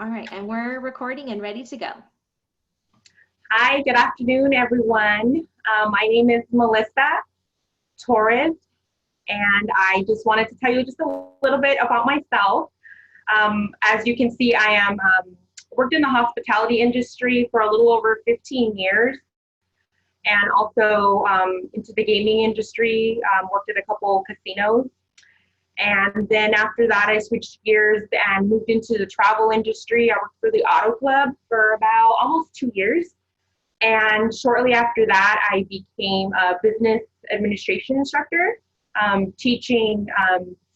All right, and we're recording and ready to go. Hi, good afternoon, everyone. My name is Melisa Torres, and I just wanted to tell you just a little bit about myself. As you can see, I am worked in the hospitality industry for a little over 15 years, and also into the gaming industry, worked at a couple casinos. And then after that, I switched gears and moved into the travel industry. I worked for the Auto Club for about almost 2 years. And shortly after that, I became a business administration instructor, teaching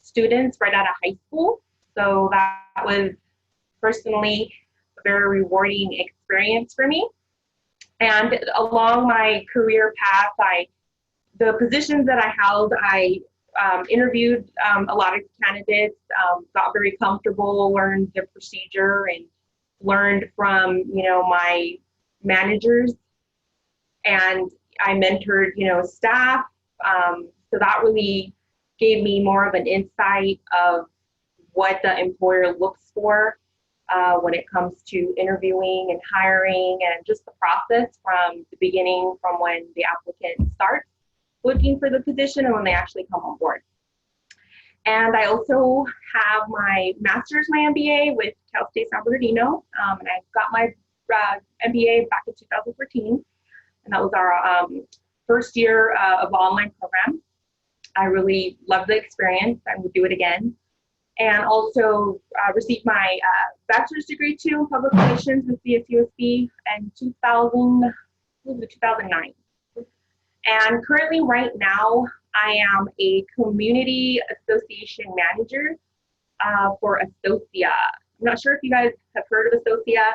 students right out of high school. So that was personally a very rewarding experience for me. And along my career path, the positions that I held, I interviewed a lot of candidates, got very comfortable, learned the procedure, and learned from my managers, and I mentored staff. So that really gave me more of an insight of what the employer looks for when it comes to interviewing and hiring, and just the process from the beginning, from when the applicant starts looking for the position and when they actually come on board. And I also have my master's, my MBA with Cal State San Bernardino, and I got my MBA back in 2014, and that was our first year of online program. I really loved the experience and would do it again. And also received my bachelor's degree too in public relations with CSUSB in 2009. And currently, right now, I am a community association manager for Associa. I'm not sure if you guys have heard of Associa.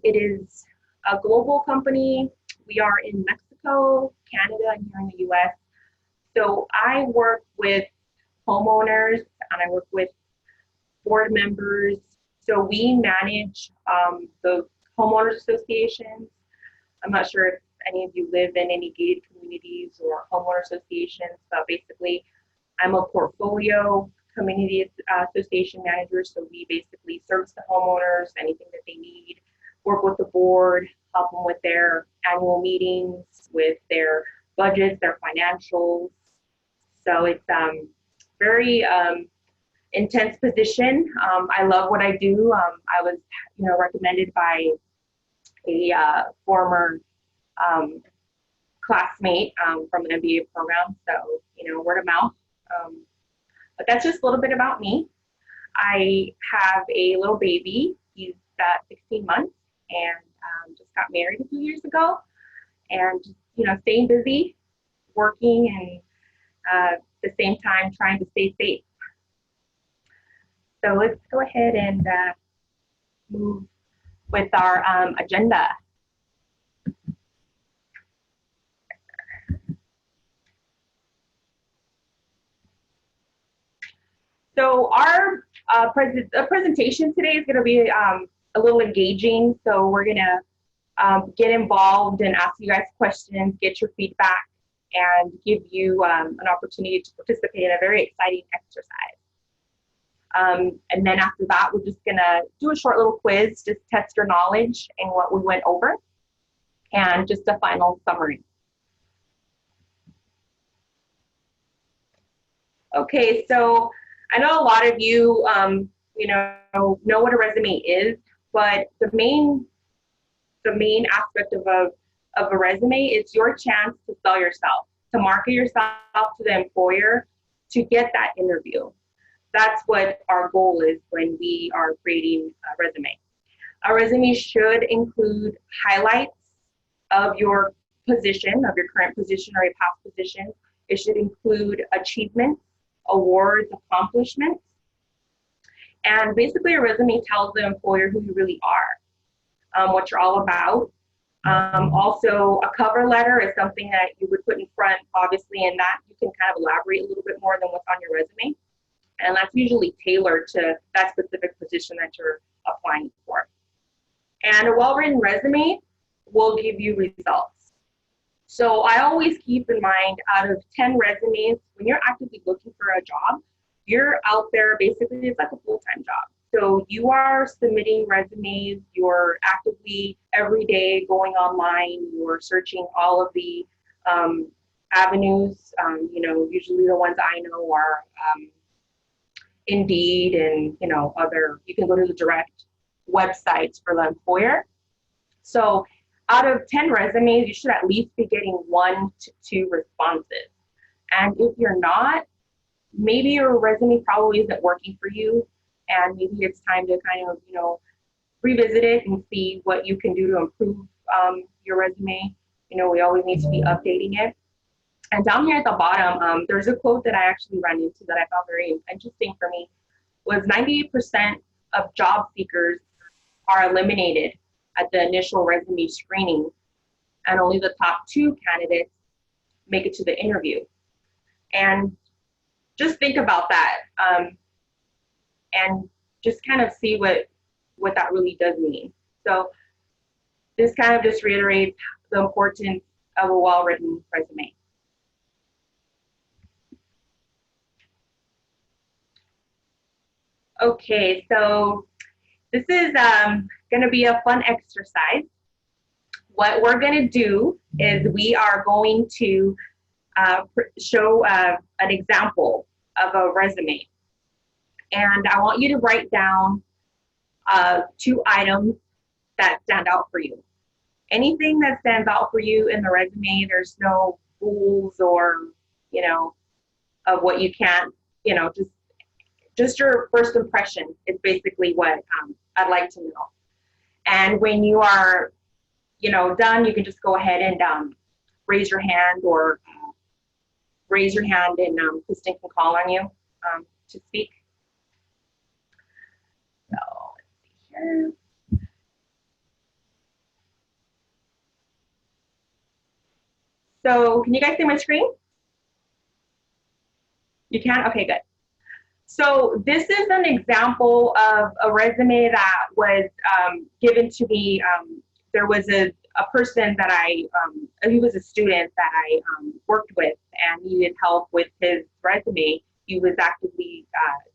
It is a global company. We are in Mexico, Canada, and here in the US. So I work with homeowners and I work with board members. So we manage the homeowners associations. I'm not sure if any of you live in any gated communities or homeowner associations, but basically I'm a portfolio community association manager. So we basically service the homeowners, anything that they need, work with the board, help them with their annual meetings, with their budgets, their financials. So it's very intense position. I love what I do. I was, recommended by a former classmate from an MBA program. So, word of mouth. But that's just a little bit about me. I have a little baby. He's 16 months and just got married a few years ago. And, staying busy, working, and at the same time trying to stay safe. So let's go ahead and move with our agenda. So our presentation today is going to be a little engaging. So we're going to get involved and ask you guys questions, get your feedback, and give you an opportunity to participate in a very exciting exercise. And then after that, we're just going to do a short little quiz, just test your knowledge in what we went over, and just a final summary. Okay, so I know a lot of you, know what a resume is, but the main aspect of a resume is your chance to sell yourself, to market yourself to the employer, to get that interview. That's what our goal is when we are creating a resume. A resume should include highlights of your position, of your current position or a past position. It should include achievements, awards, accomplishments. And basically a resume tells the employer who you really are, what you're all about. Also, a cover letter is something that you would put in front, obviously, and that you can kind of elaborate a little bit more than what's on your resume. And that's usually tailored to that specific position that you're applying for. And a well-written resume will give you results. So I always keep in mind, out of 10 resumes, when you're actively looking for a job, you're out there, basically it's like a full-time job. So you are submitting resumes, you're actively every day going online, you're searching all of the avenues. Usually the ones I know are Indeed and, other, you can go to the direct websites for the employer. So out of 10 resumes, you should at least be getting 1 to 2 responses. And if you're not, maybe your resume probably isn't working for you, and maybe it's time to kind of, revisit it and see what you can do to improve your resume. We always need to be updating it. And down here at the bottom, there's a quote that I actually ran into that I found very interesting for me, was 98% of job seekers are eliminated at the initial resume screening, and only the top 2 candidates make it to the interview. And just think about that, and just kind of see what that really does mean. So this kind of just reiterates the importance of a well-written resume. Okay, so this is going to be a fun exercise. What we're going to do is we are going to show an example of a resume. And I want you to write down 2 items that stand out for you. Anything that stands out for you in the resume, there's no rules or, of what you can't, just your first impression is basically what I'd like to know. And when you are, done, you can just go ahead and raise your hand, or raise your hand and Kristen can call on you to speak. So let's see here. So can you guys see my screen? You can? Okay, good. So this is an example of a resume that was given to me. There was a person that he was a student that I worked with and needed help with his resume. He was actively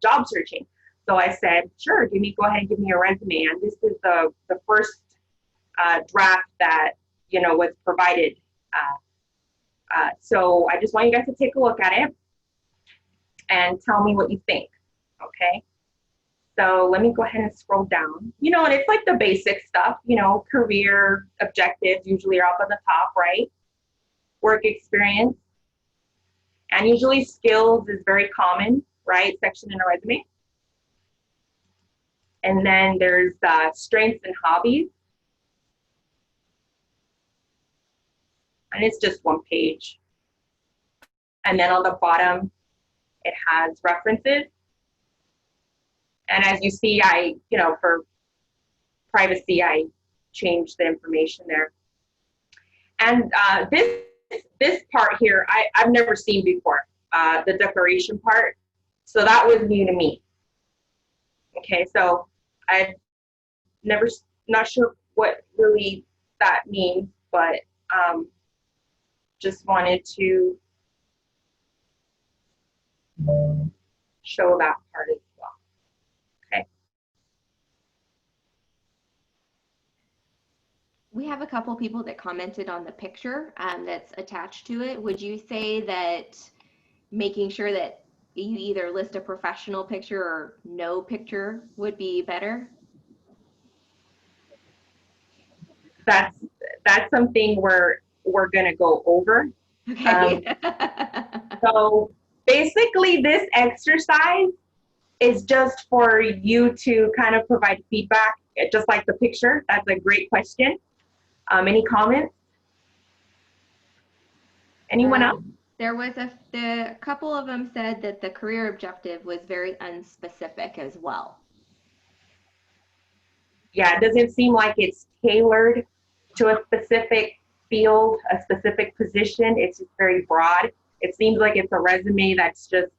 job searching. So I said, sure, go ahead and give me your resume. And this is the first draft that, was provided. So I just want you guys to take a look at it and tell me what you think, okay? So let me go ahead and scroll down. And it's like the basic stuff, career objectives usually are up at the top, right? Work experience. And usually skills is very common, right? Section in a resume. And then there's strengths and hobbies. And it's just 1 page. And then on the bottom, it has references. And as you see, for privacy, I changed the information there. And this part here, I've never seen before, the declaration part. So that was new to me. Okay, so not sure what really that means, but just wanted to show that part as well. Okay. We have a couple people that commented on the picture that's attached to it. Would you say that making sure that you either list a professional picture or no picture would be better? That's something we're going to go over. Okay. So basically this exercise is just for you to kind of provide feedback, just like the picture. That's a great question. Any comments? Anyone else? There was a couple of them said that the career objective was very unspecific as well. Yeah, it doesn't seem like it's tailored to a specific field, a specific position. It's just very broad. It seems like it's a resume that's just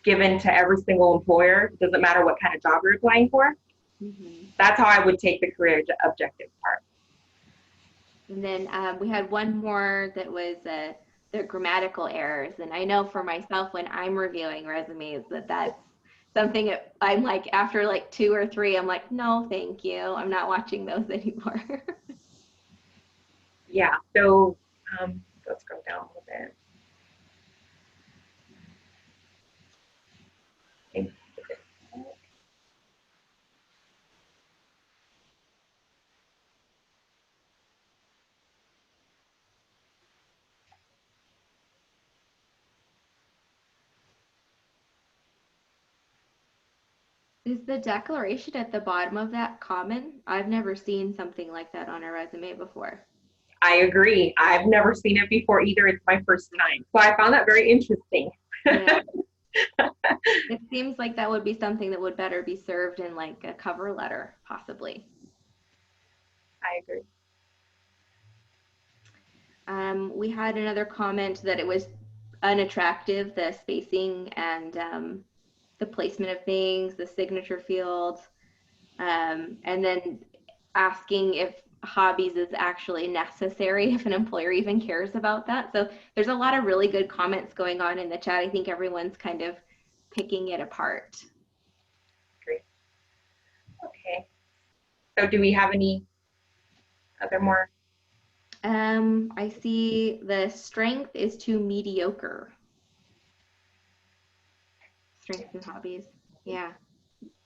given to every single employer. It doesn't matter what kind of job you're applying for. Mm-hmm. That's how I would take the career objective part. And then we had one more that was the grammatical errors. And I know for myself, when I'm reviewing resumes, that's something I'm like, after like 2 or 3, I'm like, no, thank you. I'm not watching those anymore. Yeah, so let's go down a little bit. Okay. Is the declaration at the bottom of that common? I've never seen something like that on a resume before. I agree. I've never seen it before either. It's my first time. So I found that very interesting. Yeah. It seems like that would be something that would better be served in like a cover letter, possibly. I agree. We had another comment that it was unattractive, the spacing and the placement of things, the signature field, and then asking if hobbies is actually necessary, if an employer even cares about that. So there's a lot of really good comments going on in the chat. I think everyone's kind of picking it apart. Great. Okay. So do we have any other more? I see the strength is too mediocre. Strengths and hobbies. Yeah.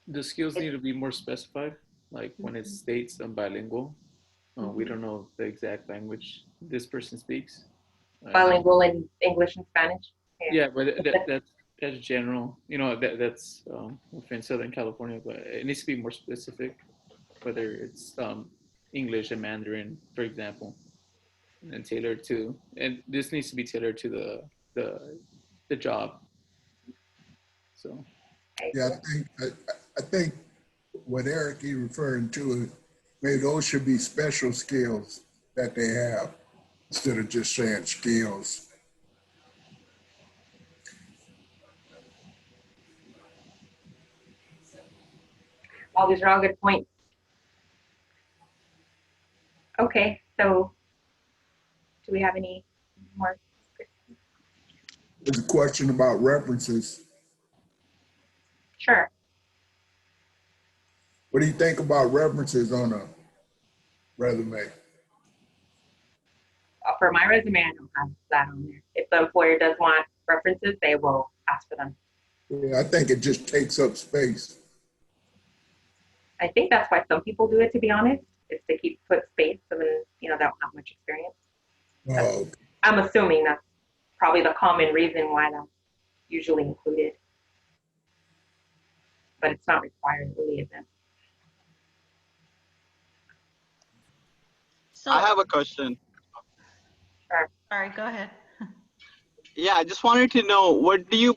The skills need to be more specified, like when it states bilingual. We don't know the exact language this person speaks. Bilingual in English and Spanish? Yeah, but that's general. You know, that's within Southern California, but it needs to be more specific, whether it's English and Mandarin, for example, and tailored to. And this needs to be tailored to the job. So. Yeah, I think what Eric is referring to, maybe those should be special skills that they have instead of just saying skills. All these are all good points. Okay, so do we have any more? There's a question about references. Sure. What do you think about references on a resume? For my resume, I don't have that on there. If the employer does want references, they will ask for them. Yeah, I think it just takes up space. I think that's why some people do it, to be honest, is to put space so then, they don't have much experience. Oh, okay. I'm assuming that's probably the common reason why that's usually included. But it's not required, it really isn't. So I have a question. Sure. Sorry, go ahead. Yeah, I just wanted to know, what do you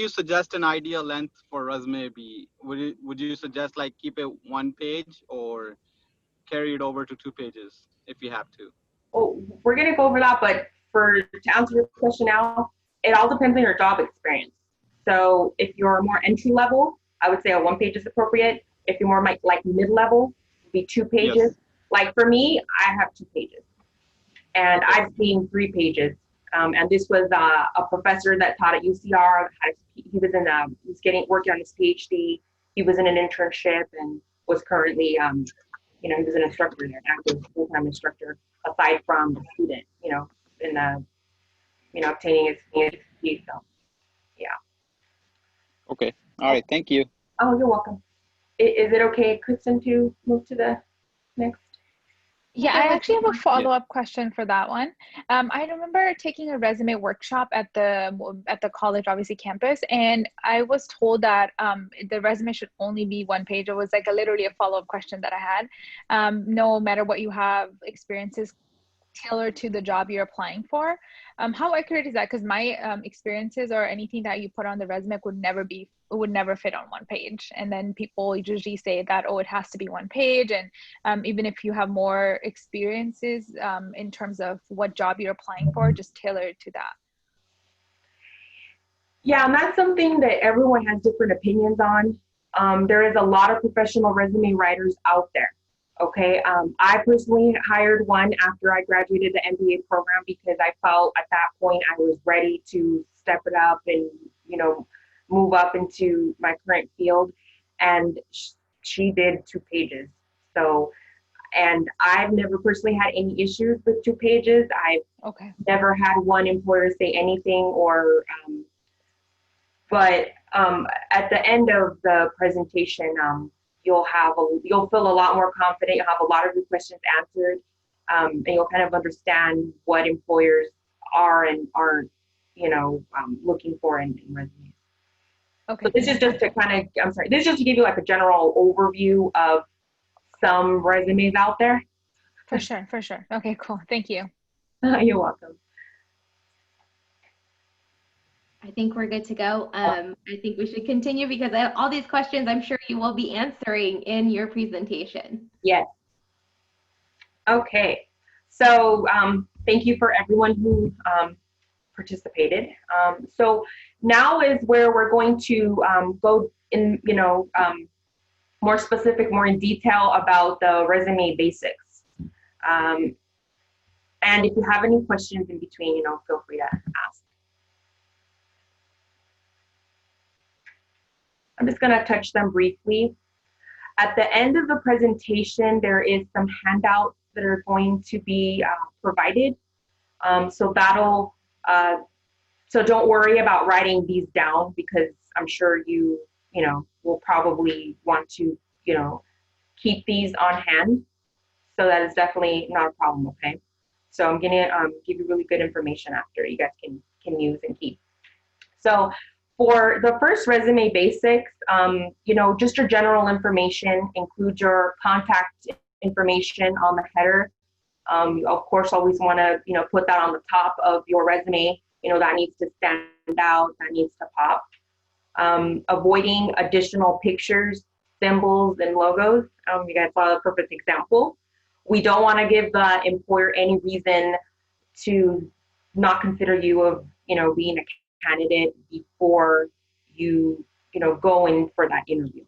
suggest an ideal length for resume be? Would you suggest like keep it 1 page or carry it over to 2 pages if you have to? Well, we're gonna go over that, but to answer your question now, it all depends on your job experience. So if you're more entry level, I would say a 1 page is appropriate. If you're more like mid-level, it'd be 2 pages. Yes. Like for me, I have 2 pages, and I've seen 3 pages. And this was a professor that taught at UCR. He was working on his PhD. He was in an internship and was currently, he was an instructor there, active full-time instructor, aside from a student, in obtaining his PhD. So, yeah. Okay. All right. Thank you. Oh, you're welcome. Is it okay, Kristen, to move to the next? Yeah, I actually have a follow-up question for that one. I remember taking a resume workshop at the college, obviously campus, and I was told that the resume should only be 1 page. It was like literally a follow-up question that I had. No matter what you have, experiences tailored to the job you're applying for. How accurate is that? Because my experiences or anything that you put on the resume would never fit on 1 page. And then people usually say that, oh, it has to be 1 page. And even if you have more experiences in terms of what job you're applying for, just tailor it to that. Yeah, and that's something that everyone has different opinions on. There is a lot of professional resume writers out there. Okay, I personally hired one after I graduated the MBA program because I felt at that point I was ready to step it up and, move up into my current field, and she did 2 pages. So, and I've never personally had any issues with 2 pages. I've never had one employer say anything, or but at the end of the presentation, you'll feel a lot more confident. You'll have a lot of your questions answered, and you'll kind of understand what employers are and aren't, looking for in resumes. Okay. So this is just to this is just to give you like a general overview of some resumes out there. For sure. Okay, cool. Thank you. You're welcome. I think we're good to go. I think we should continue because all these questions I'm sure you will be answering in your presentation. Yes. Okay. So thank you for everyone who participated. So now is where we're going to go in, more specific, more in detail about the resume basics. And if you have any questions in between, feel free to ask. I'm just going to touch them briefly. At the end of the presentation, there is some handouts that are going to be provided. So don't worry about writing these down, because I'm sure you will probably want to, keep these on hand. So that is definitely not a problem, okay? So I'm gonna give you really good information after you guys can use and keep. So for the first resume basics, just your general information, include your contact information on the header. Of course, always want to, put that on the top of your resume. That needs to stand out, that needs to pop. Avoiding additional pictures, symbols, and logos. You guys saw a perfect example. We don't want to give the employer any reason to not consider you of, being a candidate before you, go in for that interview.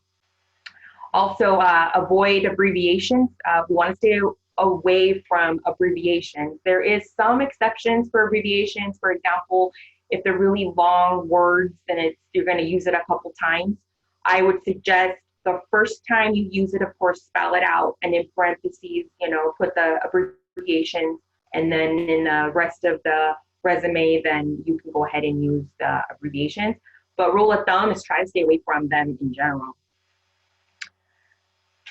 Also, avoid abbreviations. We want to stay away from abbreviations. There is some exceptions for abbreviations. For example, if they're really long words and you're going to use it a couple times, I would suggest the first time you use it, of course, spell it out, and in parentheses, put the abbreviation, and then in the rest of the resume, then you can go ahead and use the abbreviations. But rule of thumb is try to stay away from them in general.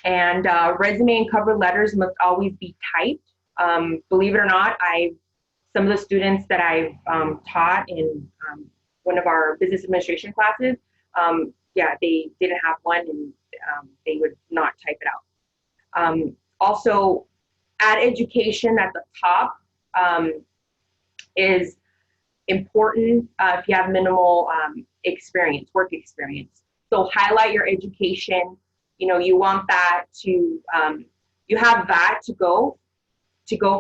And resume and cover letters must always be typed. Believe it or not, some of the students that I've taught in one of our business administration classes, they didn't have one, and they would not type it out. Also, add education at the top is important if you have minimal experience, work experience. So highlight your education. You want that to, you have that to go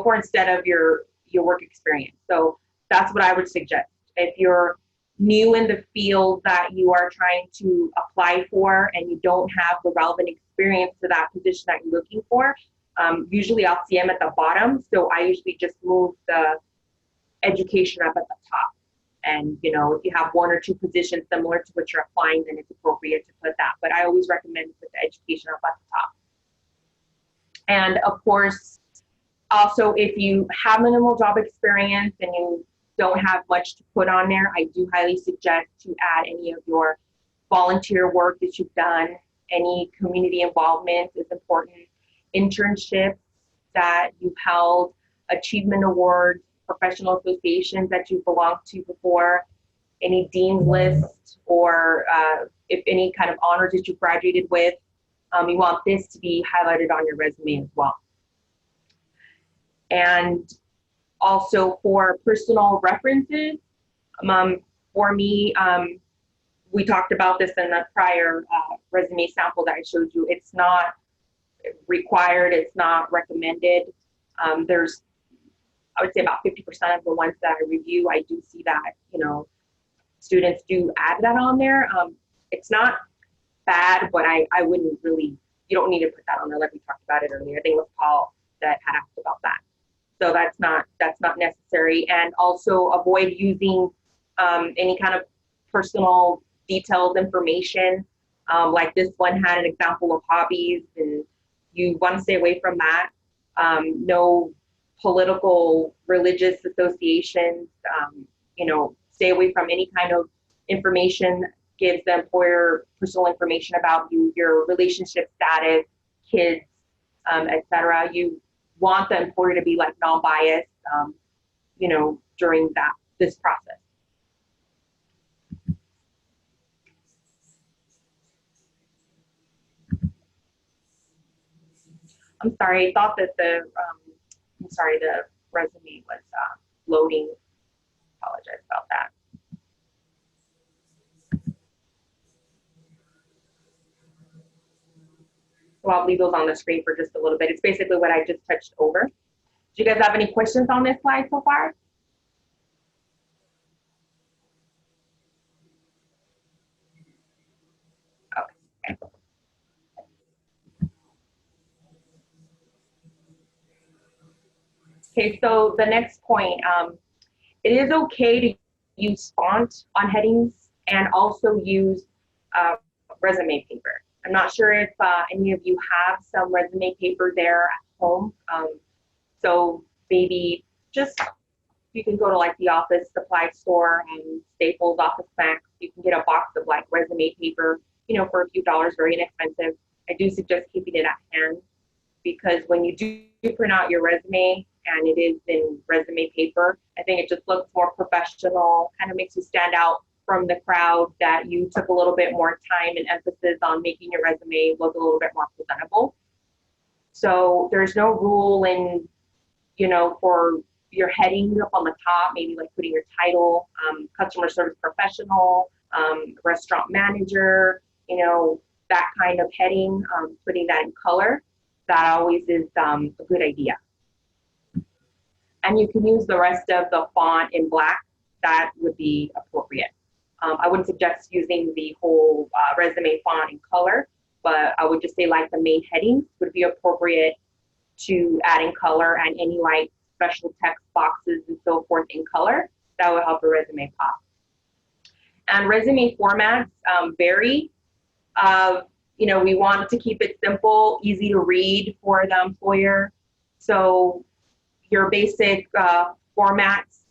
for instead of your work experience. So that's what I would suggest. If you're new in the field that you are trying to apply for and you don't have the relevant experience to that position that you're looking for, usually I'll see them at the bottom. So I usually just move the education up at the top. And, if you have 1 or 2 positions similar to what you're applying, then it's appropriate to put that. But I always recommend to put the education up at the top. And of course, also, if you have minimal job experience and you don't have much to put on there, I do highly suggest to add any of your volunteer work that you've done. Any community involvement is important. Internships that you've held, achievement awards, professional associations that you belonged to before, any dean's list, or if any kind of honors that you graduated with, you want this to be highlighted on your resume as well. And also for personal references, for me, we talked about this in the prior resume sample that I showed you. It's not required, it's not recommended. There's, I would say about 50% of the ones that I review, I do see that, students do add that on there. It's not bad, but I wouldn't really, you don't need to put that on there like we talked about it earlier. I think it was Paul that had asked about that. So that's not necessary. And also avoid using any kind of personal detailed information. Like this one had an example of hobbies, and you want to stay away from that. No political, religious associations. Stay away from any kind of information that gives the employer personal information about you, your relationship status, kids, etc. You want the employer to be like non-biased, during this process. I'm sorry, I thought that the resume was loading. Apologize about that. So I'll leave those on the screen for just a little bit. It's basically what I just touched over. Do you guys have any questions on this slide so far? Okay. Okay, so the next point, it is okay to use font on headings and also use resume paper. I'm not sure if any of you have some resume paper there at home. So maybe just, you can go to like the office supply store and Staples, Office Max. You can get a box of like resume paper, for a few dollars, very inexpensive. I do suggest keeping it at hand, because when you do print out your resume and it is in resume paper, I think it just looks more professional, kind of makes you stand out from the crowd, that you took a little bit more time and emphasis on making your resume look a little bit more presentable. So there's no rule in, for your heading up on the top, maybe like putting your title, customer service professional, restaurant manager, that kind of heading, putting that in color. That always is a good idea. And you can use the rest of the font in black. That would be appropriate. I wouldn't suggest using the whole resume font in color, but I would just say like the main headings would be appropriate to add in color, and any like special text boxes and so forth in color. That would help the resume pop. And resume formats vary. We want to keep it simple, easy to read for the employer. So your basic formats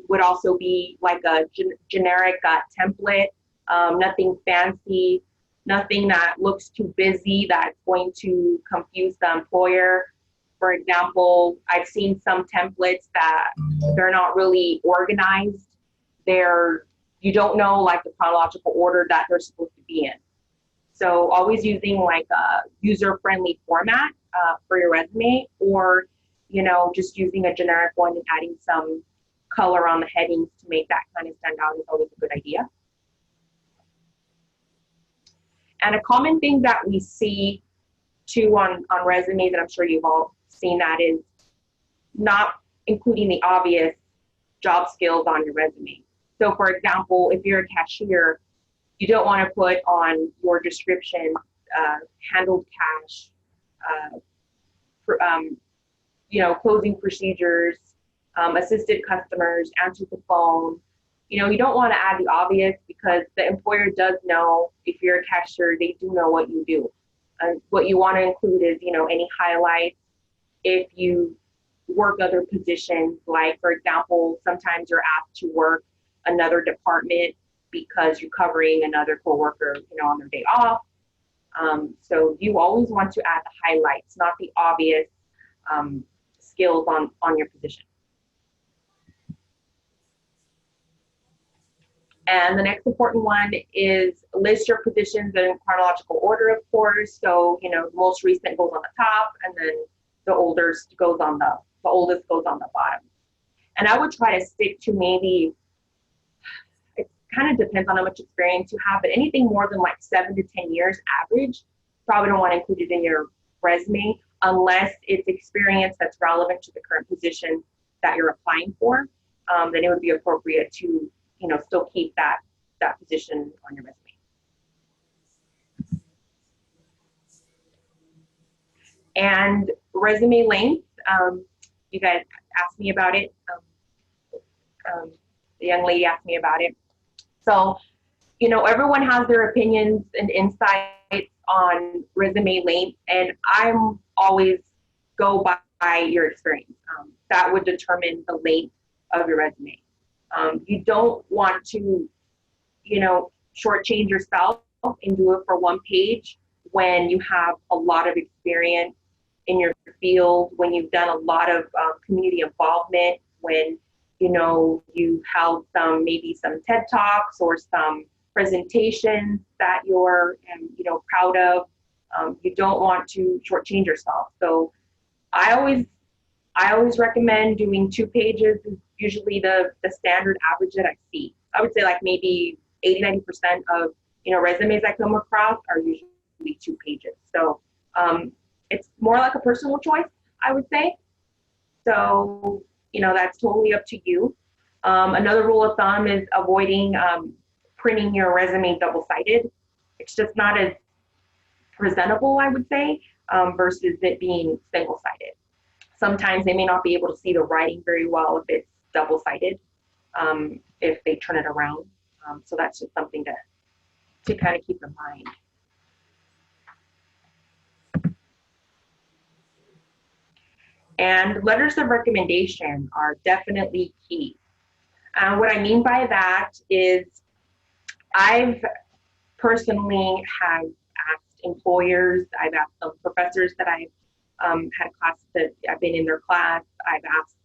would also be like a generic template, nothing fancy, nothing that looks too busy that's going to confuse the employer. For example, I've seen some templates that they're not really organized. You don't know like the chronological order that they're supposed to be in. So always using like a user-friendly format for your resume, or just using a generic one and adding some color on the headings to make that kind of stand out is always a good idea. And a common thing that we see too on resumes, and I'm sure you've all seen that, is not including the obvious job skills on your resume. So for example, if you're a cashier, you don't want to put on your description, handled cash, closing procedures, assisted customers, answered the phone. You don't want to add the obvious, because the employer does know if you're a cashier, they do know what you do. What you want to include is, any highlights. If you work other positions, like for example, sometimes you're asked to work another department because you're covering another coworker, on their day off. So you always want to add the highlights, not the obvious skills on your position. And the next important one is list your positions in chronological order, of course. So, the most recent goes on the top, and then the oldest goes on the bottom. And I would try to stick to maybe, it kind of depends on how much experience you have, but anything more than like 7 to 10 years average, probably don't want to include it in your resume unless it's experience that's relevant to the current position that you're applying for. Then it would be appropriate to still keep that position on your resume. And resume length, you guys asked me about it. The young lady asked me about it. So, you know, everyone has their opinions and insights on resume length, and I'm always go by your experience. That would determine the length of your resume. You don't want to, you know, shortchange yourself and do it for one page when you have a lot of experience in your field, when you've done a lot of community involvement, when, you know, you held maybe some TED Talks or some presentations that you're, you know, proud of. You don't want to shortchange yourself. So I always recommend doing 2 pages is usually the standard average that I see. I would say like maybe 80-90% of, you know, resumes I come across are usually 2 pages. So it's more like a personal choice, I would say. So, you know, that's totally up to you. Another rule of thumb is avoiding printing your resume double-sided. It's just not as presentable, I would say, versus it being single-sided. Sometimes they may not be able to see the writing very well if it's double-sided, if they turn it around. So that's just something to kind of keep in mind. And letters of recommendation are definitely key. What I mean by that is I've personally have asked employers, I've asked some professors that I've had classes that I've been in their class. I've asked,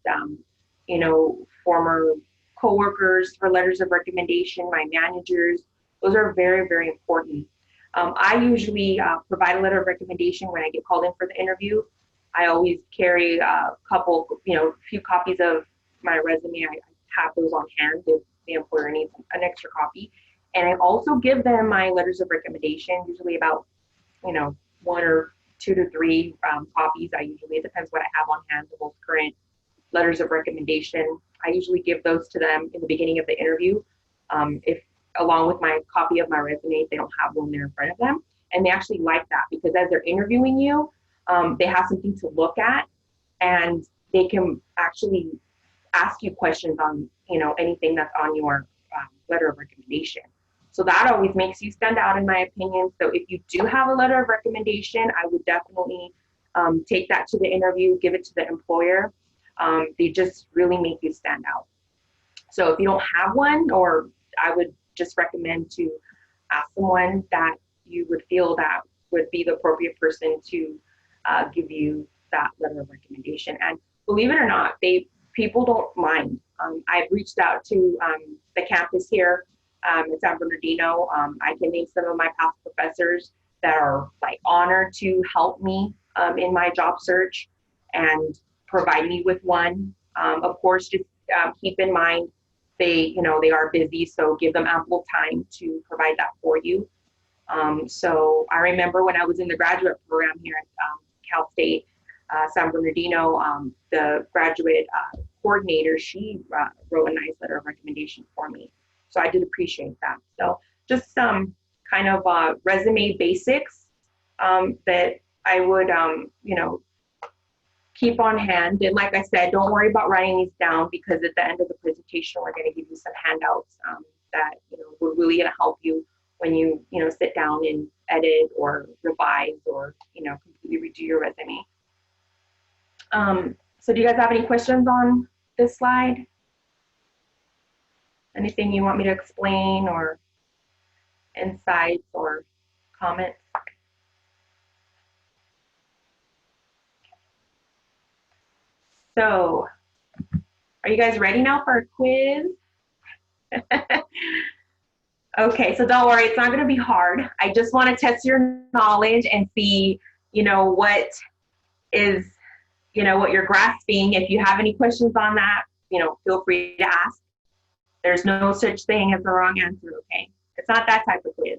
you know, former coworkers for letters of recommendation, my managers. Those are very, very important. I usually provide a letter of recommendation when I get called in for the interview. I always carry a few copies of my resume. I have those on hand if the employer needs an extra copy. And I also give them my letters of recommendation, usually about, you know, 1 or 2 to 3 copies. It depends what I have on hand, the most current letters of recommendation. I usually give those to them in the beginning of the interview, if along with my copy of my resume, if they don't have one there in front of them. And they actually like that because as they're interviewing you, they have something to look at and they can actually ask you questions on, you know, anything that's on your letter of recommendation. So that always makes you stand out in my opinion. So if you do have a letter of recommendation, I would definitely take that to the interview, give it to the employer. They just really make you stand out. So if you don't have one, or I would just recommend to ask someone that you would feel that would be the appropriate person to give you that letter of recommendation. And believe it or not, people don't mind. I've reached out to the campus here in San Bernardino. I can name some of my past professors that are like honored to help me in my job search and provide me with one. Of course, just keep in mind they are busy, so give them ample time to provide that for you. So I remember when I was in the graduate program here at Cal State, San Bernardino, the graduate coordinator, she wrote a nice letter of recommendation for me. So I did appreciate that. So just some kind of resume basics that I would, keep on hand. And like I said, don't worry about writing these down because at the end of the presentation, we're going to give you some handouts that, would really help you when you, sit down and edit or revise or, completely redo your resume. So do you guys have any questions on this slide? Anything you want me to explain or insights or comments? So are you guys ready now for a quiz? Okay, so don't worry, it's not going to be hard. I just want to test your knowledge and see, what is, what you're grasping. If you have any questions on that, feel free to ask. There's no such thing as the wrong answer, okay? It's not that type of quiz.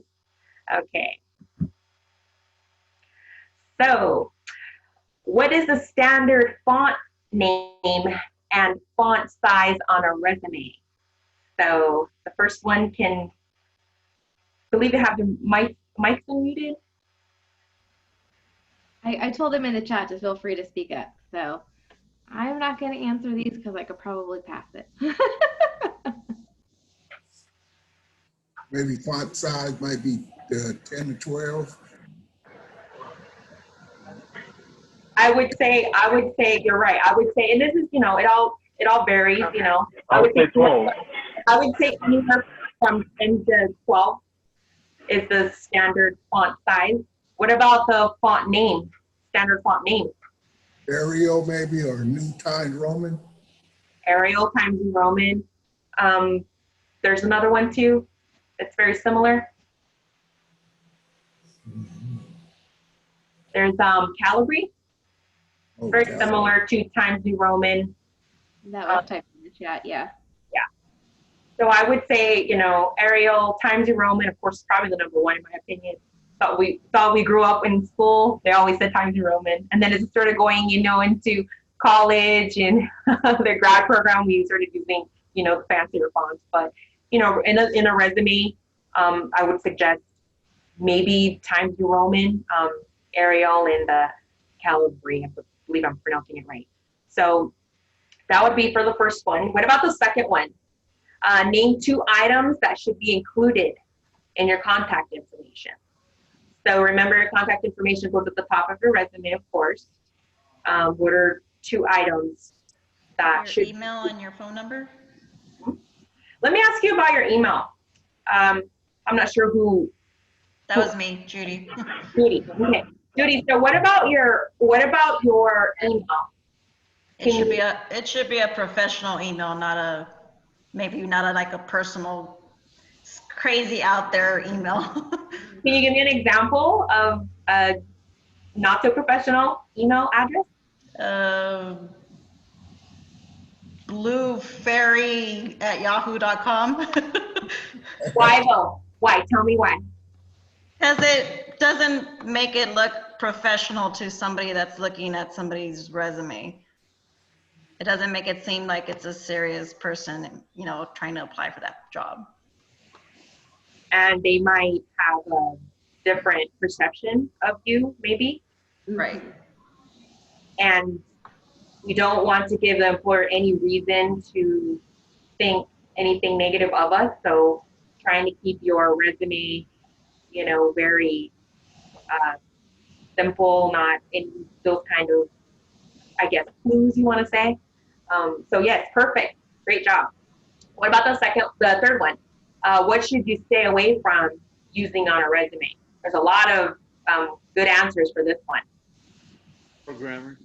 Okay. So, what is the standard font name and font size on a resume? So, the first one can, I believe they have the mics unmuted. I told him in the chat to feel free to speak up. So, I'm not going to answer these because I could probably pass it. maybe font size might be 10 to 12. I would say you're right. I would say, and this is, you know, it all varies, you know. I would say 12. I would say anywhere from 10 to 12 is the standard font size. What about the font name? Standard font name? Arial maybe, or New Times Roman. Arial, Times New Roman. There's another one too that's very similar. There's Calibri, very similar to Times New Roman. That was typed in the chat, yeah. Yeah. So I would say, you know, Arial, Times New Roman, of course, is probably the number one in my opinion. Thought we grew up in school, they always said Times New Roman. And then as it started going, you know, into college and their grad program, we started using, you know, the fancier fonts. But, you know, in a resume, I would suggest maybe Times New Roman, Arial, and the Calibri. I believe I'm pronouncing it right. So that would be for the first one. What about the second one? Name 2 items that should be included in your contact information. So remember, your contact information goes at the top of your resume, of course. What are 2 items that your should... email and your phone number? Let me ask you about your email. I'm not sure who... That was me, Judy. Judy, okay. Judy, so what about your email? It should be a professional email, not a like a personal, crazy out there email. Can you give me an example of a not so professional email address? bluefairy@yahoo.com. Why though? Why? Tell me why. Because it doesn't make it look professional to somebody that's looking at somebody's resume. It doesn't make it seem like it's a serious person, you know, trying to apply for that job. And they might have a different perception of you, maybe. Right. And you don't want to give the employer any reason to think anything negative of us. So trying to keep your resume, you know, very simple, not in those kind of, I guess, clues you want to say. So yes, perfect. Great job. What about the third one? What should you stay away from using on a resume? There's a lot of good answers for this one. Programmer.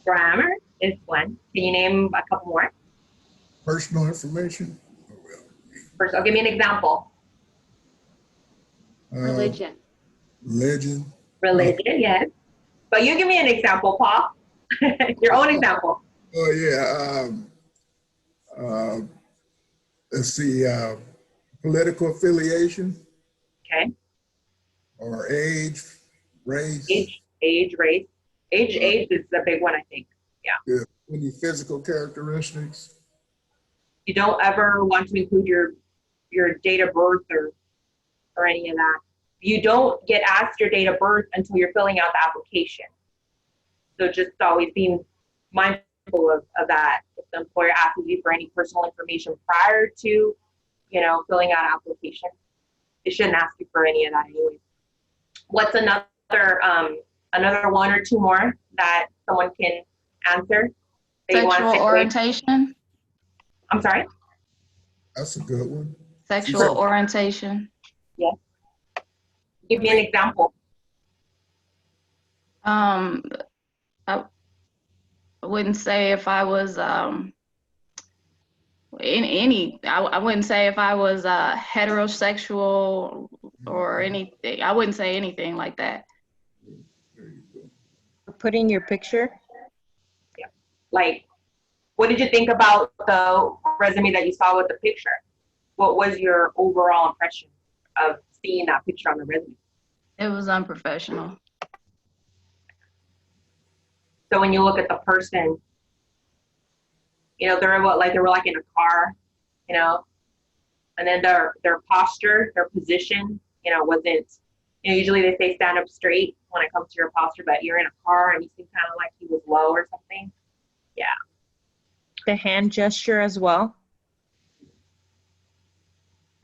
Grammar is one. Can you name a couple more? Personal information. First, give me an example. Religion. Religion. Religion, yes. But you give me an example, Paul. Your own example. Oh yeah. Let's see. Political affiliation. Okay. Or age, race. Age, race. Age is the big one, I think. Yeah. Any physical characteristics. You don't ever want to include your date of birth or any of that. You don't get asked your date of birth until you're filling out the application. So just always being mindful of that. If the employer asks you for any personal information prior to, you know, filling out an application, they shouldn't ask you for any of that anyway. What's another one or two more that someone can answer? Sexual orientation. I'm sorry? That's a good one. Sexual orientation. Yes. Give me an example. I wouldn't say if I was I wouldn't say if I was heterosexual or anything. I wouldn't say anything like that. Putting your picture? Yeah. Like, what did you think about the resume that you saw with the picture? What was your overall impression of seeing that picture on the resume? It was unprofessional. So when you look at the person, you know, they were like in a car, you know, and then their posture, their position, you know, wasn't, you know, usually they say stand up straight when it comes to your posture, but you're in a car and you seem kind of like he was low or something. Yeah. The hand gesture as well?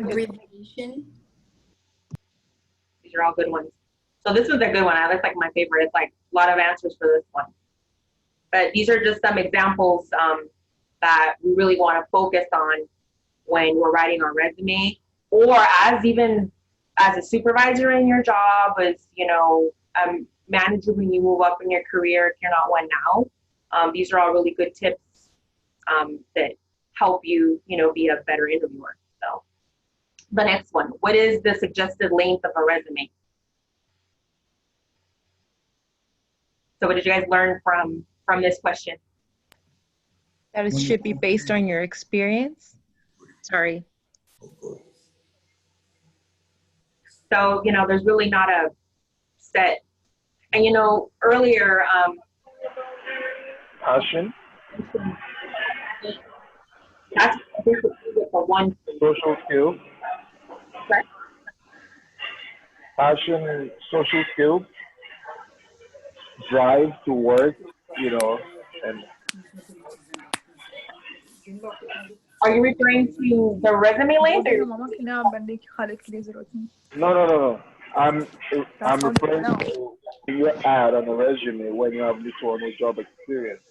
Abbreviation. These are all good ones. So this one's a good one. That's like my favorite. It's like a lot of answers for this one. But these are just some examples that we really want to focus on when we're writing our resume, or even as a supervisor in your job, as manager when you move up in your career if you're not one now. These are all really good tips that help you, be a better interviewer. So the next one, what is the suggested length of a resume? So what did you guys learn from this question? That it should be based on your experience. Sorry. So, there's really not a set, and earlier, passion, that's for one. social skills, Correct? passion, social skills, drive to work, and Are you referring to the resume length? no. I'm referring to your ad on a resume when you have little or no job experience.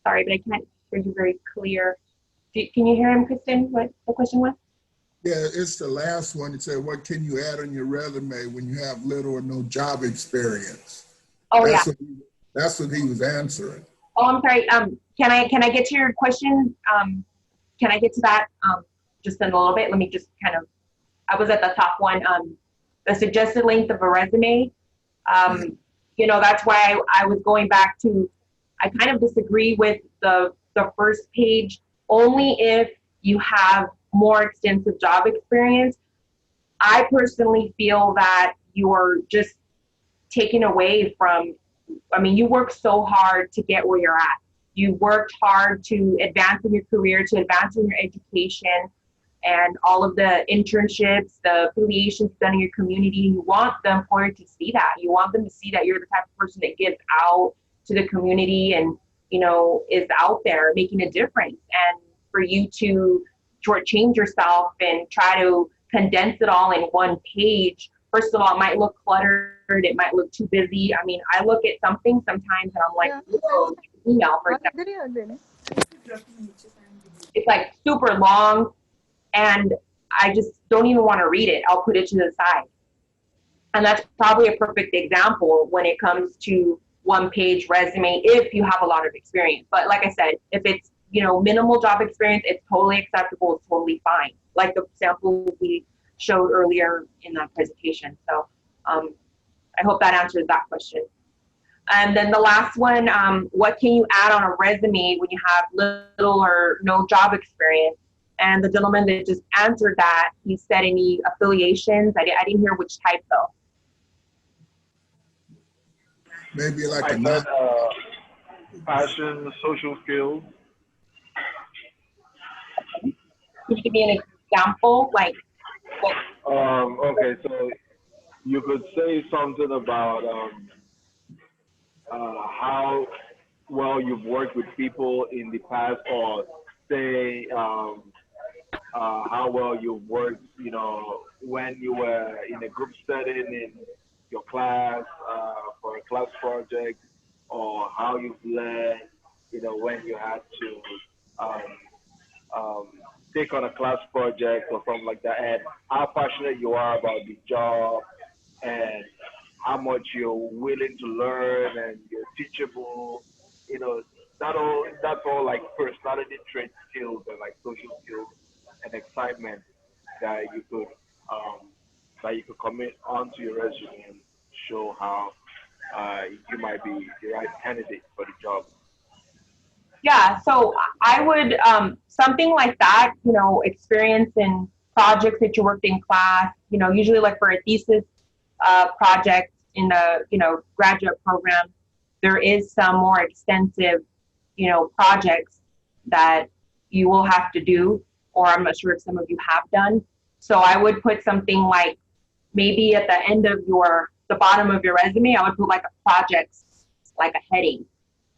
Sorry, but I can't hear you very clear. Can you hear him, Kristen? What the question was? Yeah, it's the last one. It said, what can you add on your resume when you have little or no job experience? Oh, That's what he was answering. Oh, I'm sorry. Can I get to your question? Can I get to that just in a little bit? Let me just I was at the top one. The suggested length of a resume. That's why I was going back to, I kind of disagree with the first page, only if you have more extensive job experience. I personally feel that you're just taken away from, you work so hard to get where you're at. You worked hard to advance in your career, to advance in your education, and all of the internships, the affiliations done in your community. You want the employer to see that. You want them to see that you're the type of person that gives out to the community and, is out there making a difference. And for you to shortchange yourself and try to condense it all in one page, first of all, it might look cluttered. It might look too busy. I look at something sometimes and I'm like, email, for example. It's like super long and I just don't even want to read it. I'll put it to the side. And that's probably a perfect example when it comes to one-page resume if you have a lot of experience. But like I said, if it's minimal job experience, it's totally acceptable. It's totally fine. Like the sample we showed earlier in that presentation. So I hope that answers that question. And then the last one, what can you add on a resume when you have little or no job experience? And the gentleman that just answered that, he said any affiliations. I didn't hear which type though. Maybe like I said passion, social skills. Can you give me an example? Like what? Okay, so you could say something about how well you've worked with people in the past, or say how well you've worked, when you were in a group setting in your class for a class project, or how you've learned, when you had to take on a class project or something like that, and how passionate you are about the job, and how much you're willing to learn and you're teachable. That's all like personality trait skills and like social skills and excitement that you could commit onto your resume and show how you might be the right candidate for the job. Yeah, so I would, something like that, experience in projects that you worked in class, usually like for a thesis project in the, graduate program, there is some more extensive, projects that you will have to do, or I'm not sure if some of you have done. So I would put something like maybe at the end of the bottom of your resume, I would put like a projects, like a heading.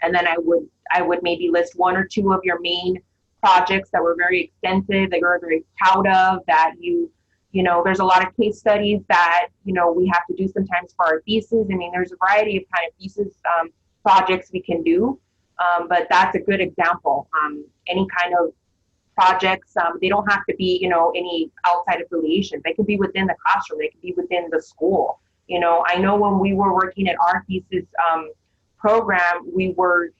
And then I would maybe list one or two of your main projects that were very extensive, that you're very proud of, that you know, there's a lot of case studies that, you know, we have to do sometimes for our thesis. I mean, there's a variety of kind of thesis projects we can do, but that's a good example. Any kind of projects, they don't have to be, you know, any outside affiliations. They can be within the classroom. They can be within the school. You know, I know when we were working at our thesis program, we were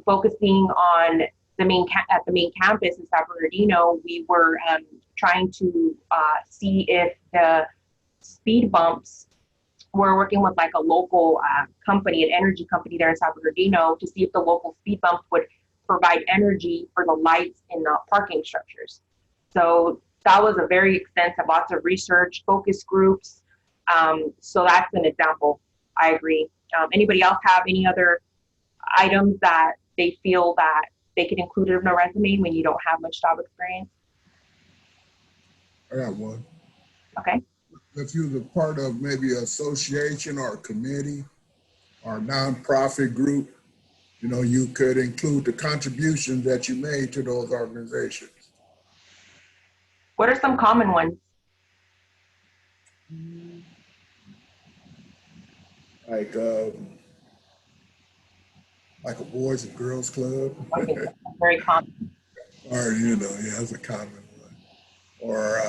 focusing on at the main campus in San Bernardino. We were trying to see if the speed bumps were working with like a local company, an energy company there in San Bernardino, to see if the local speed bumps would provide energy for the lights in the parking structures. So that was a very extensive, lots of research, focus groups. So that's an example. I agree. Anybody else have any other items that they feel that they could include in a resume when you don't have much job experience? I got one. Okay. If you're a part of maybe an association or a committee or a nonprofit group, you know, you could include the contributions that you made to those organizations. What are some common ones? Like a Boys and Girls Club. Okay, very common. Or, you know, yeah, that's a common one. Or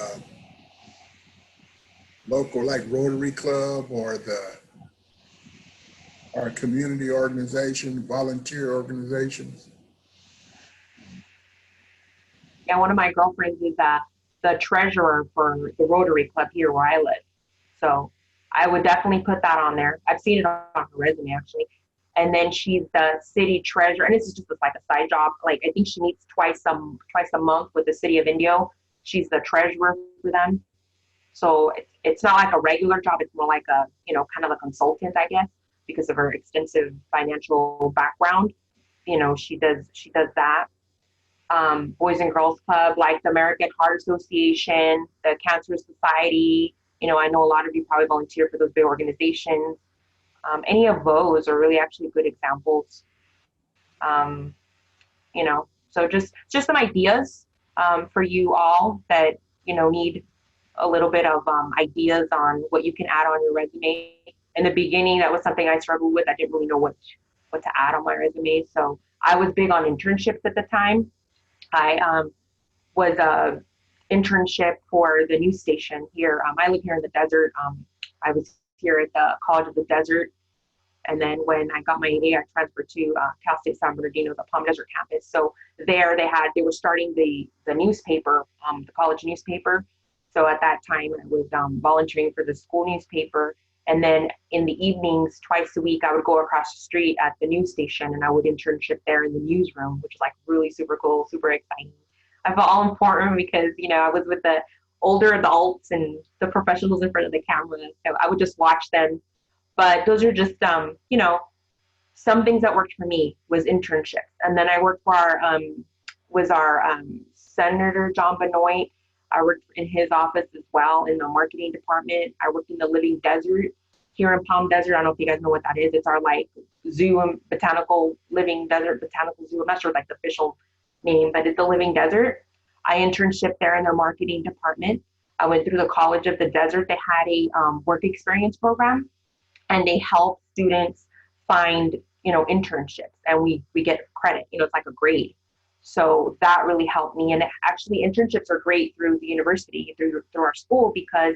local, like Rotary Club, or our community organization, volunteer organizations. Yeah, one of my girlfriends is the treasurer for the Rotary Club here where I live. So I would definitely put that on there. I've seen it on her resume actually. And then she's the city treasurer, and this is just like a side job. Like I think she meets twice a month with the city of Indio. She's the treasurer for them. So it's not like a regular job. It's more like a, you know, kind of a consultant, I guess, because of her extensive financial background. You know, she does that. Boys and Girls Club, like the American Heart Association, the Cancer Society. You know, I know a lot of you probably volunteer for those big organizations. Any of those are really actually good examples. You know, so just some ideas for you all that, you know, need a little bit of ideas on what you can add on your resume. In the beginning, that was something I struggled with. I didn't really know what to add on my resume. So I was big on internships at the time. I was a internship for the news station here. I live here in the desert. I was here at the College of the Desert. And then when I got my MBA, I transferred to Cal State San Bernardino, the Palm Desert campus. So there they were starting the newspaper, the college newspaper. So at that time I was volunteering for the school newspaper. And then in the evenings, twice a week, I would go across the street at the news station and I would internship there in the newsroom, which is like really super cool, super exciting. I felt all important because, you know, I was with the older adults and the professionals in front of the camera. So I would just watch them. But those are just, you know, some things that worked for me was internships. And then I worked for our Senator John Benoit. I worked in his office as well in the marketing department. I worked in the Living Desert here in Palm Desert. I don't know if you guys know what that is. It's our like zoo and Living Desert Botanical Zoo. I'm not sure like the official name, but it's the Living Desert. I internship there in their marketing department. I went through the College of the Desert. They had a work experience program, and they help students find, you know, internships, and we get credit. You know, it's like a grade. So that really helped me. And actually internships are great through the university, through our school, because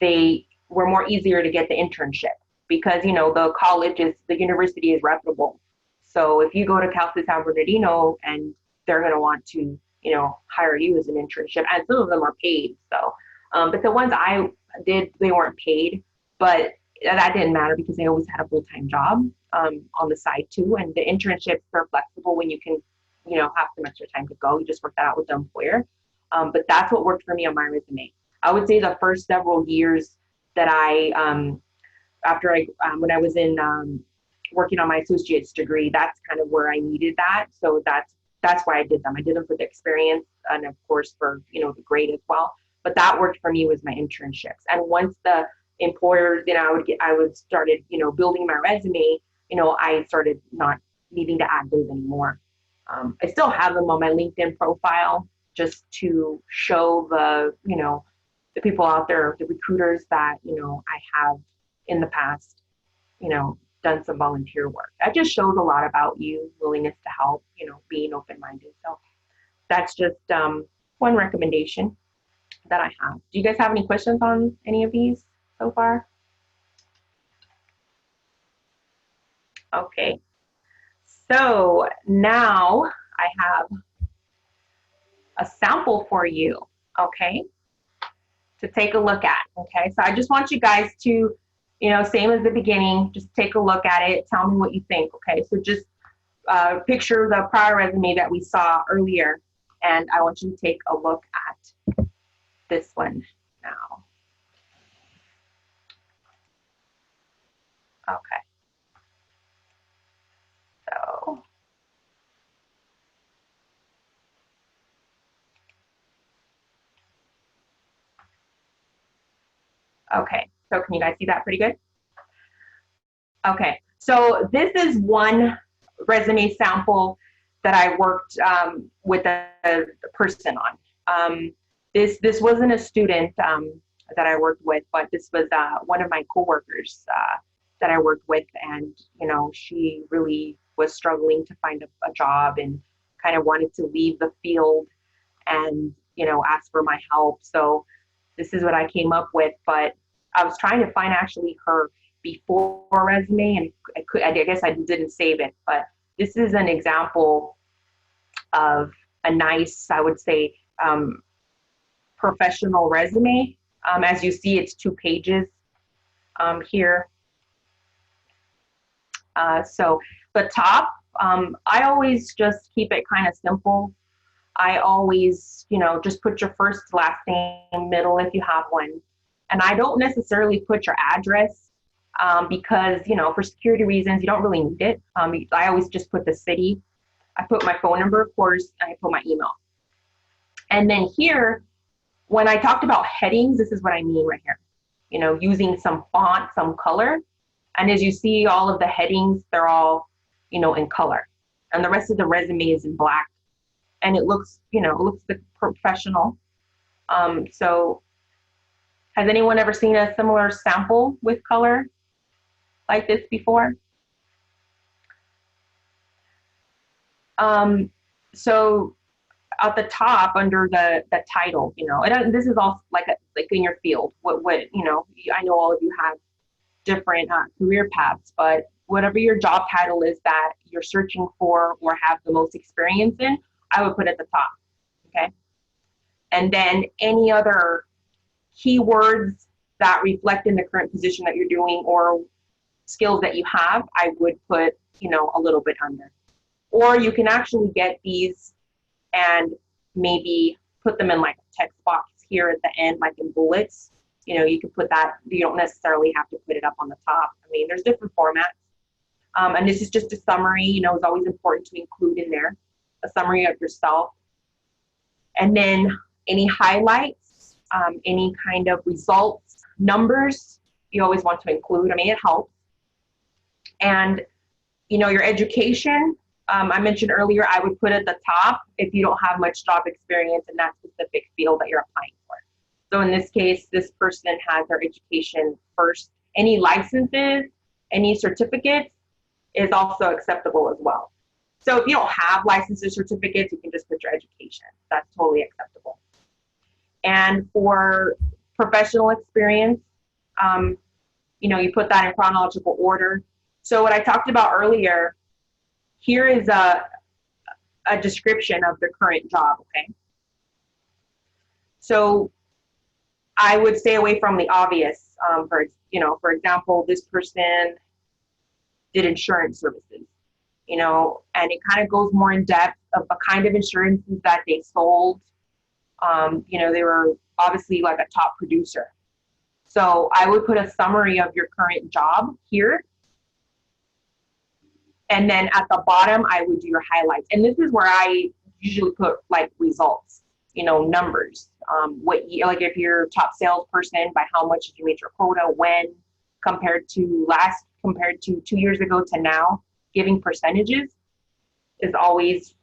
they were more easier to get the internship because, you know, the university is reputable. So if you go to Cal State San Bernardino and they're going to want to, you know, hire you as an internship, and some of them are paid. So, but the ones I did, they weren't paid, but that didn't matter because they always had a full-time job on the side too. And the internships are flexible when you can, you know, have some extra time to go. You just work that out with the employer. But that's what worked for me on my resume. I would say the first several years that when I was in working on my associate's degree, that's kind of where I needed that. So that's why I did them. I did them for the experience and of course for, you know, the grade as well. But that worked for me was my internships. And once the employers, then I would started, you know, building my resume, you know, I started not needing to add those anymore. I still have them on my LinkedIn profile just to show the, you know, the people out there, the recruiters that, you know, I have in the past, you know, done some volunteer work. That just shows a lot about you, willingness to help, you know, being open-minded. So that's just one recommendation that I have. Do you guys have any questions on any of these so far? Okay, so now I have a sample for you, okay, to take a look at, okay? So I just want you guys to, you know, same as the beginning, just take a look at it, tell me what you think, okay? So just picture the prior resume that we saw earlier, and I want you to take a look at this one now. Okay. So, okay, so can you guys see that pretty good? Okay, so this is one resume sample that I worked with a person on. This wasn't a student that I worked with, but this was one of my coworkers that I worked with, and you know, she really was struggling to find a job and kind of wanted to leave the field and, you know, ask for my help. So this is what I came up with, but I was trying to find actually her before resume, and I guess I didn't save it, but this is an example of a nice, I would say, professional resume. As you see, it's 2 pages here. So the top, I always just keep it kind of simple. I always, you know, just put your first, last name, middle if you have one. And I don't necessarily put your address because, you know, for security reasons, you don't really need it. I always just put the city. I put my phone number, of course, and I put my email. And then here, when I talked about headings, this is what I mean right here. You know, using some font, some color. And as you see, all of the headings, they're all, you know, in color. And the rest of the resume is in black. And it looks, you know, it looks professional. So has anyone ever seen a similar sample with color like this before? So at the top under the title, you know, this is all like in your field. What you know, I know all of you have different career paths, but whatever your job title is that you're searching for or have the most experience in, I would put at the top, okay? And then any other keywords that reflect in the current position that you're doing or skills that you have, I would put, you know, a little bit under. Or you can actually get these and maybe put them in like a text box here at the end, like in bullets. You know, you can put that, you don't necessarily have to put it up on the top. I mean, there's different formats. And this is just a summary, you know, it's always important to include in there, a summary of yourself. And then any highlights, any kind of results, numbers, you always want to include. I mean, it helps. And, you know, your education, I mentioned earlier, I would put at the top if you don't have much job experience in that specific field that you're applying for. So in this case, this person has their education first. Any licenses, any certificates is also acceptable as well. So if you don't have licenses, certificates, you can just put your education. That's totally acceptable. And for professional experience, you know, you put that in chronological order. So what I talked about earlier, here is a description of the current job, okay? So I would stay away from the obvious. For example, this person did insurance services, you know, and it kind of goes more in depth of the kind of insurances that they sold. You know, they were obviously like a top producer. So I would put a summary of your current job here. And then at the bottom, I would do your highlights. And this is where I usually put like results, you know, numbers. Like if you're a top salesperson, by how much did you meet your quota, when, compared to 2 years ago to now, giving percentages is always,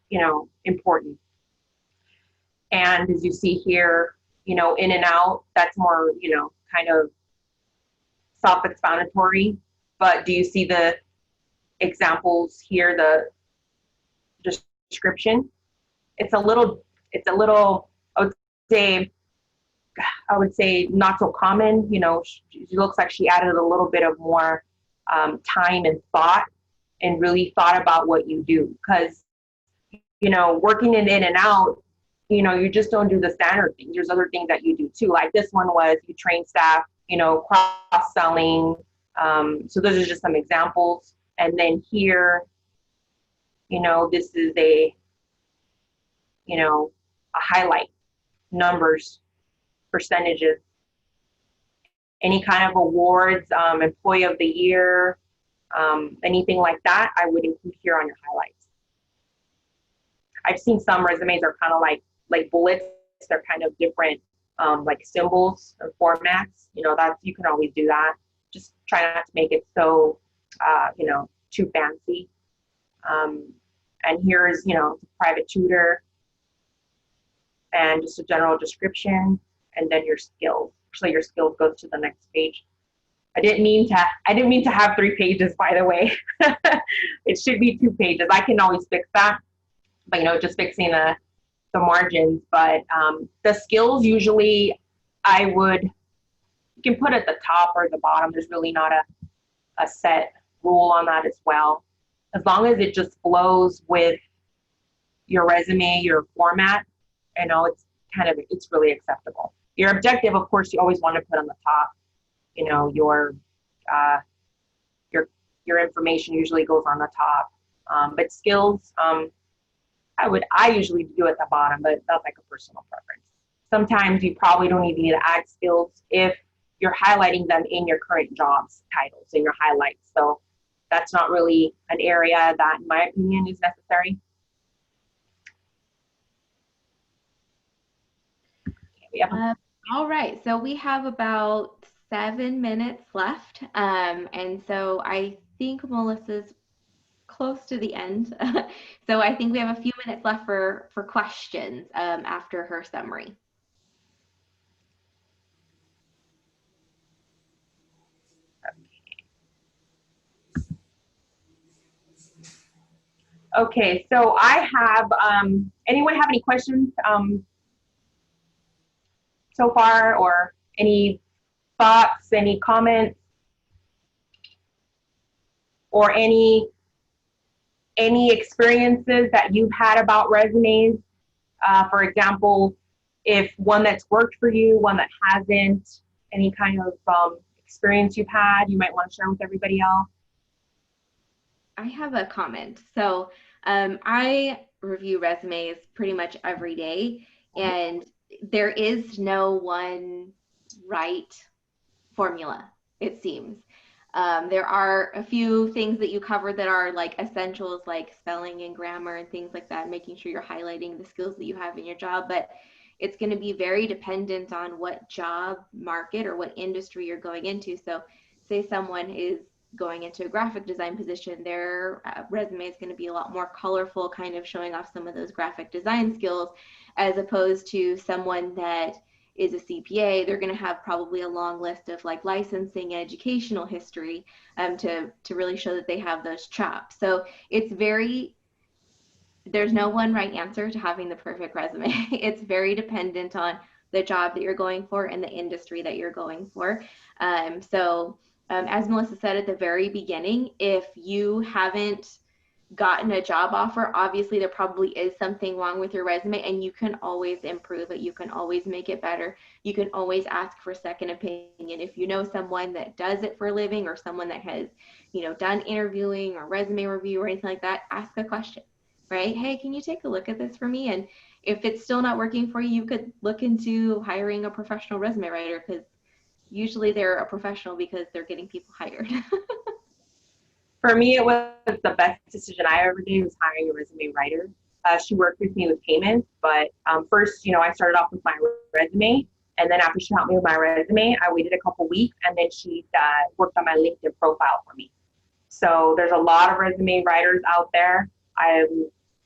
important. And as you see here, in and out, that's more, kind of self-explanatory. But do you see the examples here, the description? It's a little, I would say not so common. She looks like she added a little bit of more time and thought, and really thought about what you do. Because, working in and out, you just don't do the standard things. There's other things that you do too. Like this one was you train staff, cross-selling. So those are just some examples. And then here, this is a highlight, numbers, percentages, any kind of awards, employee of the year, anything like that, I would include here on your highlights. I've seen some resumes are kind of like bullets. They're kind of different, like symbols and formats. That's, you can always do that. Just try not to make it so, too fancy. And here's, private tutor, and just a general description, and then your skills. Actually, your skills goes to the next page. I didn't mean to have 3 pages, by the way. It should be 2 pages. I can always fix that, but just fixing the margins. But the skills, usually you can put at the top or the bottom. There's really not a set rule on that as well. As long as it just flows with your resume, your format, it's really acceptable. Your objective, of course, you always want to put on the top. Your information usually goes on the top. But skills, I usually do at the bottom, but that's like a personal preference. Sometimes you probably don't even need to add skills if you're highlighting them in your current jobs titles, in your highlights. So that's not really an area that, in my opinion, is necessary. All right, so we have about 7 minutes left. And so I think Melissa's close to the end. So I think we have a few minutes left for questions after her summary. Okay, so I have, anyone have any questions so far, or any thoughts, any comments, or any experiences that you've had about resumes? For example, if one that's worked for you, one that hasn't, any kind of experience you've had, you might want to share with everybody else. I have a comment. So I review resumes pretty much every day, and there is no one right formula, it seems. There are a few things that you cover that are like essentials, like spelling and grammar and things like that, making sure you're highlighting the skills that you have in your job, but it's going to be very dependent on what job market or what industry you're going into. So say someone is going into a graphic design position, their resume is going to be a lot more colorful, kind of showing off some of those graphic design skills, as opposed to someone that is a CPA. They're going to have probably a long list of like licensing, educational history to really show that they have those chops. So there's no one right answer to having the perfect resume. It's very dependent on the job that you're going for and the industry that you're going for. As Melissa said at the very beginning, if you haven't gotten a job offer, obviously there probably is something wrong with your resume, and you can always improve it. You can always make it better. You can always ask for second opinion. If you know someone that does it for a living, or someone that has, done interviewing or resume review or anything like that, ask a question, right? Hey, can you take a look at this for me? And if it's still not working for you, you could look into hiring a professional resume writer, because usually they're a professional because they're getting people hired. For me, it was the best decision I ever did, was hiring a resume writer. She worked with me with payments, but first, I started off with my resume, and then after she helped me with my resume, I waited a couple weeks, and then she worked on my LinkedIn profile for me. So there's a lot of resume writers out there.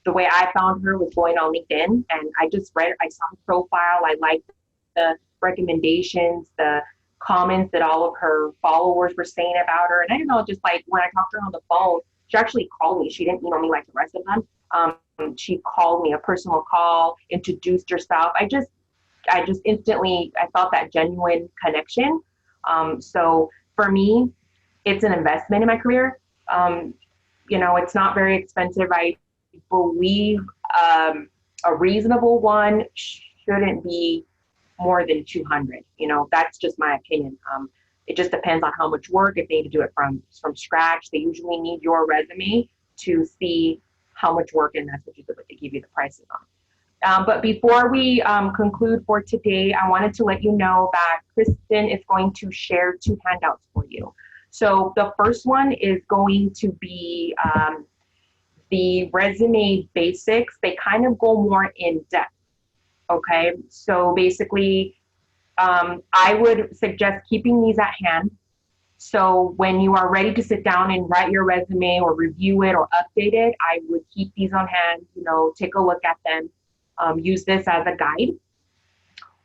the way I found her was going on LinkedIn, and I just read, I saw her profile. I liked the recommendations, the comments that all of her followers were saying about her. And I don't know, just like when I talked to her on the phone, she actually called me. She didn't email me like the rest of them. She called me, a personal call, introduced herself. I just instantly, I felt that genuine connection. So for me, it's an investment in my career. You know, it's not very expensive. I believe a reasonable one shouldn't be more than 200. You know, that's just my opinion. It just depends on how much work. If they need to do it from scratch, they usually need your resume to see how much work, and that's what they give you the prices on. But before we conclude for today, I wanted to let you know that Kristen is going to share 2 handouts for you. So the first one is going to be the resume basics. They kind of go more in depth. Okay, so basically, I would suggest keeping these at hand. So when you are ready to sit down and write your resume or review it or update it, I would keep these on hand, you know, take a look at them, use this as a guide,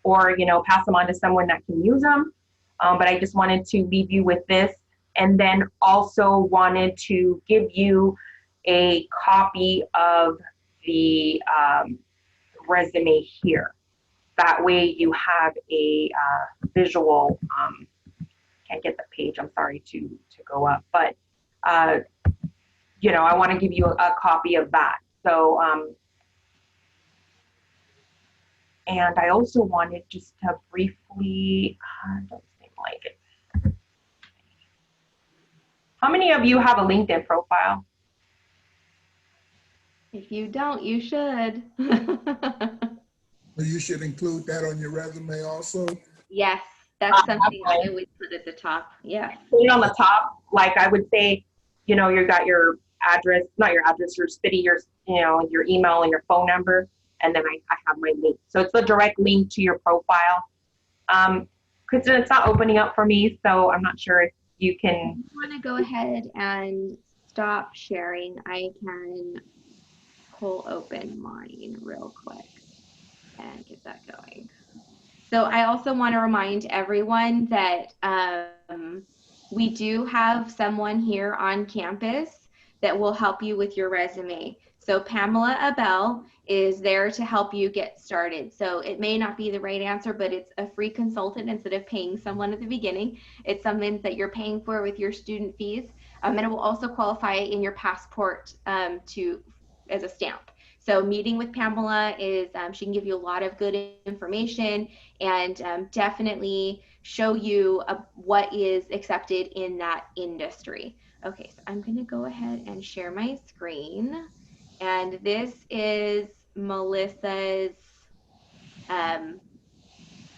or, you know, pass them on to someone that can use them. But I just wanted to leave you with this, and then also wanted to give you a copy of the resume here. That way you have a visual, can't get the page, I'm sorry to go up, but you know, I want to give you a copy of that. So, and I also wanted just to briefly, don't seem like it. How many of you have a LinkedIn profile? If you don't, you should. So you should include that on your resume also? Yes, that's something I always put at the top. Yeah. Put it on the top. Like I would say, you know, you got your address, not your address, your city, your, you know, your email and your phone number. And then I have my link. So it's the direct link to your profile. Kristen, it's not opening up for me, so I'm not sure if you can. If you want to go ahead and stop sharing, I can pull open mine real quick and get that going. So I also want to remind everyone that we do have someone here on campus that will help you with your resume. So Pamela Abel is there to help you get started. So it may not be the right answer, but it's a free consultant instead of paying someone at the beginning. It's something that you're paying for with your student fees. And it will also qualify in your passport as a stamp. So meeting with Pamela is, she can give you a lot of good information and definitely show you what is accepted in that industry. Okay, so I'm gonna go ahead and share my screen. And this is Melissa's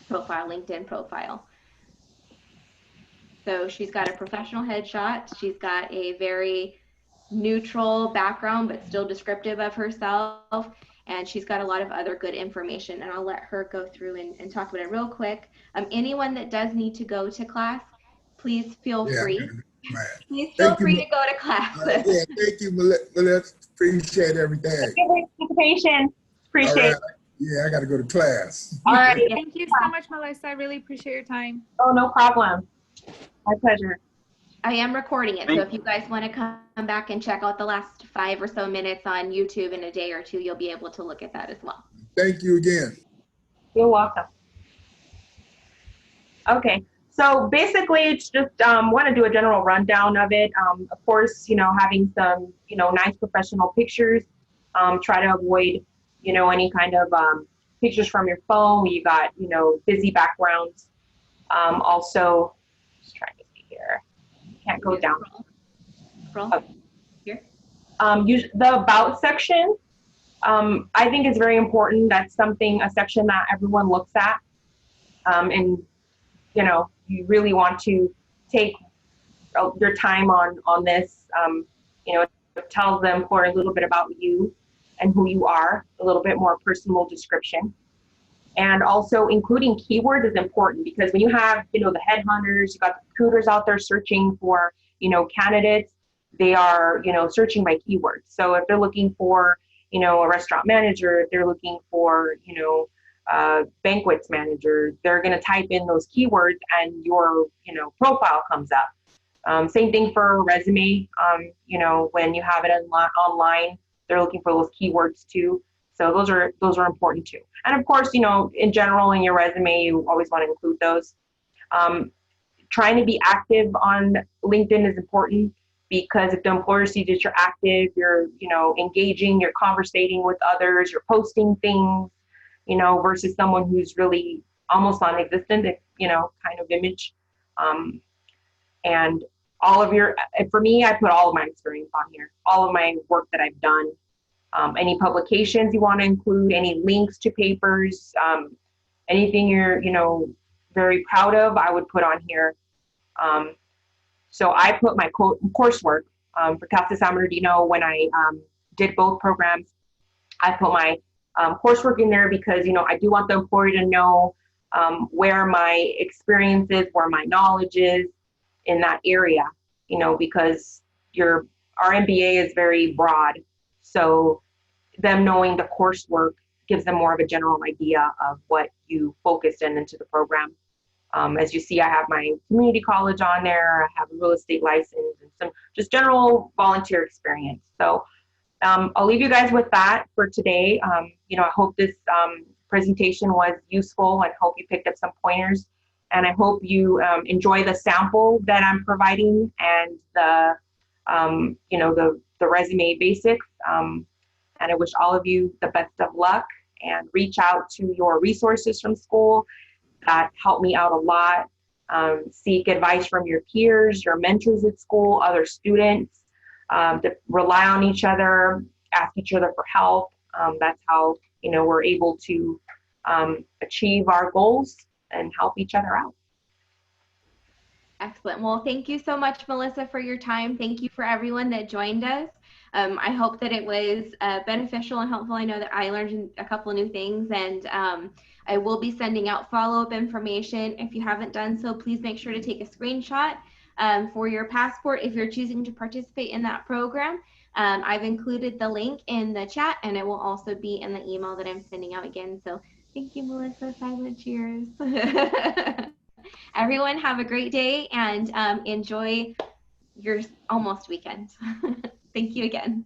profile, LinkedIn profile. So she's got a professional headshot. She's got a very neutral background, but still descriptive of herself. And she's got a lot of other good information. And I'll let her go through and talk about it real quick. Anyone that does need to go to class, please feel free. Please feel free to go to class. Yeah, thank you, Melissa. Appreciate everything. Thank you for your participation. Appreciate it. Yeah, I got to go to class. All right. Thank you so much, Melissa. I really appreciate your time. Oh, no problem. My pleasure. I am recording it, so if you guys want to come back and check out the last 5 or so minutes on YouTube in a day or two, you'll be able to look at that as well. Thank you again. You're welcome. Okay, so basically it's just want to do a general rundown of it. Of course, you know, having some, you know, nice professional pictures. Try to avoid, you know, any kind of pictures from your phone where you got, you know, busy backgrounds. Also, just trying to see here. Can't go down. Scroll. Here. The about section, I think is very important. That's a section that everyone looks at. And, you know, you really want to take your time on this. You know, it tells the employer a little bit about you and who you are, a little bit more personal description. And also including keywords is important because when you have, you know, the headhunters, you got the recruiters out there searching for, you know, candidates, they are, you know, searching by keywords. So if they're looking for, you know, a restaurant manager, if they're looking for, you know, banquets manager, they're going to type in those keywords and your, you know, profile comes up. Same thing for a resume. You know, when you have it online, they're looking for those keywords too. So those are important too. And of course, you know, in general in your resume, you always want to include those. Trying to be active on LinkedIn is important, because if the employer sees that you're active, you're, you know, engaging, you're conversating with others, you're posting things, you know, versus someone who's really almost non-existent, you know, kind of image. And all of your, for me, I put all of my experience on here, all of my work that I've done, any publications you want to include, any links to papers, anything you're, you know, very proud of, I would put on here. So I put my coursework for Cal San Bernardino. When I did both programs, I put my coursework in there because, you know, I do want the employer to know where my experience is, where my knowledge is in that area, you know, because our MBA is very broad. So them knowing the coursework gives them more of a general idea of what you focused into the program. As you see, I have my community college on there. I have a real estate license and some just general volunteer experience. So I'll leave you guys with that for today. You know, I hope this presentation was useful. I hope you picked up some pointers, and I hope you enjoy the sample that I'm providing and the, you know, the resume basics. And I wish all of you the best of luck, and reach out to your resources from school. That helped me out a lot. Seek advice from your peers, your mentors at school, other students, to rely on each other, ask each other for help. That's how, you know, we're able to achieve our goals and help each other out. Excellent. Well, thank you so much, Melissa, for your time. Thank you for everyone that joined us. I hope that it was beneficial and helpful. I know that I learned a couple of new things, and I will be sending out follow-up information. If you haven't done so, please make sure to take a screenshot for your passport if you're choosing to participate in that program. I've included the link in the chat, and it will also be in the email that I'm sending out again. So thank you, Melissa. Silent cheers. Everyone have a great day, and enjoy your almost weekend. Thank you again.